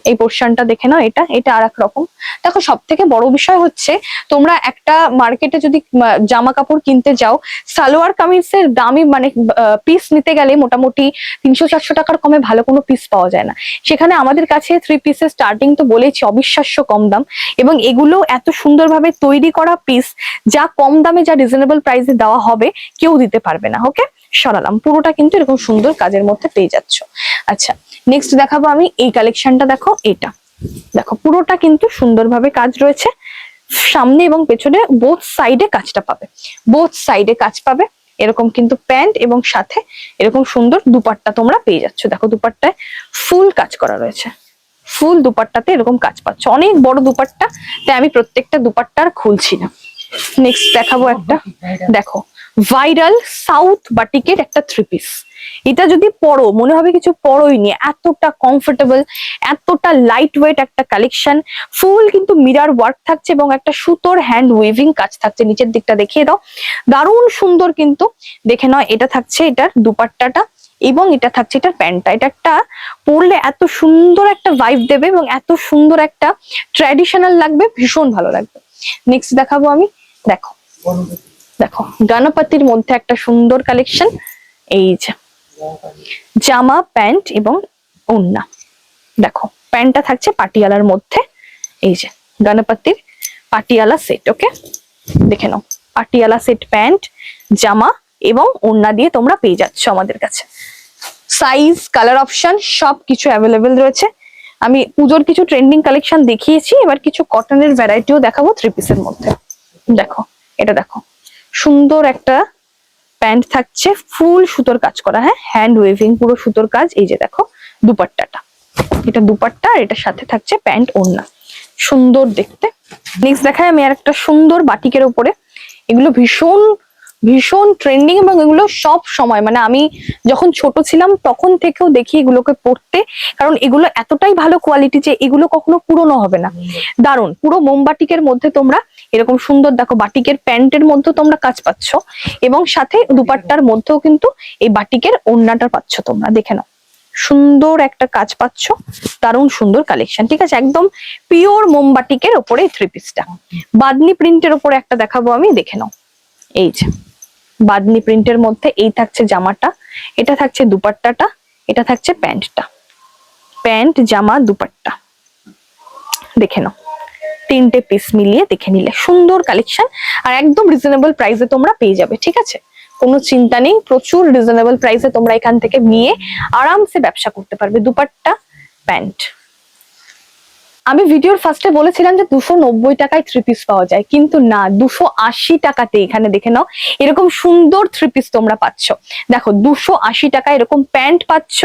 এই পোর্শনটা দেখে নাও, এটা এটা আর এক রকম। দেখো সব থেকে বড় বিষয় হচ্ছে, তোমরা একটা মার্কেটে যদি জামা কাপড় কিনতে যাও, সালোয়ার কামিজের দামই মানে পিস নিতে গেলে মোটামুটি 300-400 টাকার কমে ভালো কোনো পিস পাওয়া যায় না। সেখানে আমাদের কাছে 3 পিসের স্টার্টিং তো বলেছি অবিশ্বাস্য কম দাম, এবং এগুলো এত সুন্দরভাবে তৈরি করা পিস, যা কম দামে যা রিজনেবল প্রাইসে দেওয়া হবে কেউ দিতে পারবে না। ওকে, সরালাম, পুরোটা কিন্তু এরকম সুন্দর কাজের মধ্যে পেয়ে যাচ্ছ। আচ্ছা, নেক্সট দেখাবো আমি এই কালেকশনটা। দেখো এটা, দেখো পুরোটা কিন্তু সুন্দরভাবে কাজ রয়েছে, সামনে এবং পেছনে বোথ সাইডে কাজটা পাবে, বোথ সাইডে কাজ পাবে। এরকম কিন্তু প্যান্ট এবং সাথে এরকম সুন্দর দুপাট্টা তোমরা পেয়ে যাচ্ছ। দেখো দুপাট্টায় ফুল কাজ করা রয়েছে, ফুল দুপাট্টাতে এরকম কাজ পাচ্ছ, অনেক বড় দুপাট্টা, তাই আমি প্রত্যেকটা দুপাট্টা আর খুলছি না। নেক্সট দেখাবো একটা, দেখো ভাইরাল সাউথ বাটিকের একটা 3 পিস। এটা যদি পরো মনে হবে কিছু পরোই নি, এতটা কমফোর্টেবল, এতটা লাইট ওয়েট একটা কালেকশন। ফুল কিন্তু মিরার ওয়ার্ক থাকছে এবং একটা সুতোর হ্যান্ড উইভিং কাজ থাকছে। নিচের দিকটা দেখিয়ে দাও, দারুণ সুন্দর কিন্তু, দেখে নাও। এটা থাকছে এটার দুপাট্টাটা এবং এটা থাকছে এটার প্যান্টটা। এটা একটা পরলে এত সুন্দর একটা ভাইব দেবে এবং এত সুন্দর একটা ট্র্যাডিশনাল লাগবে, ভীষণ ভালো লাগবে। নেক্সট দেখাবো আমি, দেখো দেখো গণপতির মধ্যে একটা সুন্দর কালেকশন। এই যে জামা প্যান্ট এবং ওড়না, দেখো প্যান্টটা থাকছে পাটিয়ালার মধ্যে, এই যে গণপতির পাটিয়ালা সেট। ওকে, দেখে নাও, পাটিয়ালা সেট প্যান্ট জামা এবং ওড়না দিয়ে তোমরা পেয়ে যাচ্ছ আমাদের কাছে। সাইজ কালার অপশন সব কিছু অ্যাভেলেবেল রয়েছে। আমি পুজোর কিছু ট্রেন্ডিং কালেকশন দেখিয়েছি, এবার কিছু কটনের ভ্যারাইটিও দেখাবো 3 পিসের মধ্যে। দেখো এটা, দেখো সুন্দর একটা প্যান্ট থাকছে, ফুল সুতোর কাজ করা, হ্যাঁ হ্যান্ড ওয়েভিং পুরো সুতোর কাজ। এই যে দেখো দুপাট্টাটা, এটা দুপাট্টা আর এটার সাথে থাকছে প্যান্ট ওড়না, সুন্দর দেখতে। নেক্সট দেখায় আমি আর একটা সুন্দর বাটিকের উপরে, এগুলো ভীষণ ভীষণ ট্রেন্ডিং এবং এগুলো সব সময় মানে আমি যখন ছোট ছিলাম তখন থেকেও দেখি এগুলোকে পড়তে, কারণ এগুলো এতটাই ভালো কোয়ালিটি যে এগুলো কখনো পুরনো হবে না। দারুণ, পুরো মোমবাটিকের মধ্যে তোমরা এরকম সুন্দর, দেখো বাটিকের প্যান্টের মধ্যে তোমরা কাজ পাচ্ছ এবং সাথে দুপাট্টার মধ্যেও কিন্তু এই বাটিকের ওড়নাটা পাচ্ছ তোমরা, দেখে নাও সুন্দর একটা কাজ পাচ্ছ, দারুণ সুন্দর কালেকশন। ঠিক আছে, একদম পিওর মোমবাটিকের ওপরে 3 পিসটা। বাদনি প্রিন্টের ওপরে একটা দেখাবো আমি, দেখে নাও। এই যে বাদনি প্রিন্টের মধ্যে এই থাকছে জামাটা, এটা থাকছে দুপাট্টাটা, এটা থাকছে প্যান্টটা, প্যান্ট জামা দুপাট্টা, দেখে নাও 3টে পিস মিলিয়ে দেখে নিলে সুন্দর কালেকশন, আর একদম রিজনেবল প্রাইসে তোমরা পেয়ে যাবে। ঠিক আছে, কোনো চিন্তা নেই, প্রচুর রিজনেবল প্রাইসে তোমরা এখান থেকে নিয়ে আরামসে ব্যবসা করতে পারবে। দুপাট্টা প্যান্ট, আমি ভিডিওর ফার্স্টে বলেছিলাম যে 290 টাকায় 3 পিস পাওয়া যায়, কিন্তু না, 280 টাকাতে এখানে দেখে নাও এরকম সুন্দর 3 পিস তোমরা পাচ্ছ। দেখো 280 টাকায় এরকম প্যান্ট পাচ্ছ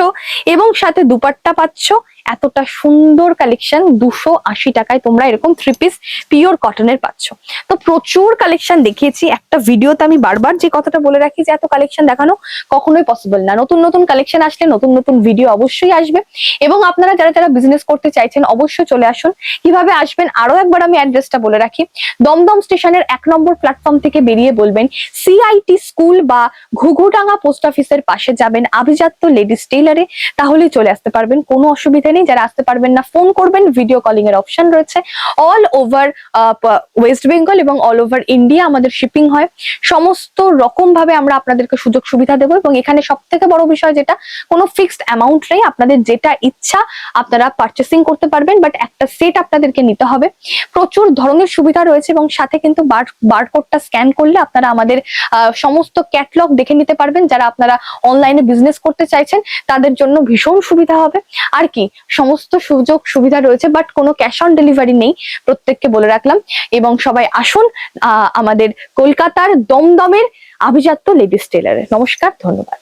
এবং সাথে দুপাট্টা পাচ্ছ, এতটা সুন্দর কালেকশন 280 টাকায় তোমরা এরকম 3 পিস পিওর কটনের পাচ্ছ। তো প্রচুর কালেকশন দেখিয়েছি, একটা ভিডিওতে আমি বারবার যে কথাটা বলে রাখি যে এত কালেকশন দেখানো কখনোই পসিবল না। নতুন নতুন কালেকশন আসলে নতুন নতুন ভিডিও অবশ্যই আসবে, এবং আপনারা যারা যারা বিজনেস করতে চাইছেন অবশ্যই চলে আসুন। কিভাবে আসবেন আরো একবার আমি অ্যাড্রেসটা বলে রাখি, দমদম স্টেশনের 1 নম্বর প্ল্যাটফর্ম থেকে বেরিয়ে বলবেন সিআইটি স্কুল বা ঘুঘুডাঙ্গা পোস্ট অফিসের পাশে যাবেন আভিজাত্য লেডিস টেইলারে, তাহলেই চলে আসতে পারবেন, কোনো অসুবিধা নেই। যারা আসতে পারবেন না ফোন করবেন, ভিডিও কলিং এর অপশন রয়েছে। অল ওভার ওয়েস্ট বেঙ্গল এবং অল ওভার ইন্ডিয়া আমাদের শিপিং হয়, সমস্ত রকম ভাবে আমরা আপনাদেরকে সুযোগ সুবিধা দেবো। এবং এখানে সব থেকে বড় বিষয় যেটা, কোনো ফিক্সড অ্যামাউন্ট নেই, আপনাদের যেটা ইচ্ছা আপনারা পারচেসিং করতে পারবেন, বাট একটা সেট আপনাদেরকে নিতে হবে। প্রচুর ধরনের সুবিধা রয়েছে এবং সাথে কিন্তু বারকোডটা স্ক্যান করলে আপনারা আমাদের সমস্ত ক্যাটলগ দেখে নিতে পারবেন। যারা আপনারা অনলাইনে বিজনেস করতে চাইছেন তাদের জন্য ভীষণ সুবিধা হবে। আর কি সমস্ত সুযোগ সুবিধা রয়েছে, বাট কোনো ক্যাশ অন ডেলিভারি নেই, প্রত্যেককে বলে রাখলাম। এবং সবাই আসুন আমাদের কলকাতার দমদমের আভিজাত্য লেডিস টেইলারে। নমস্কার, ধন্যবাদ।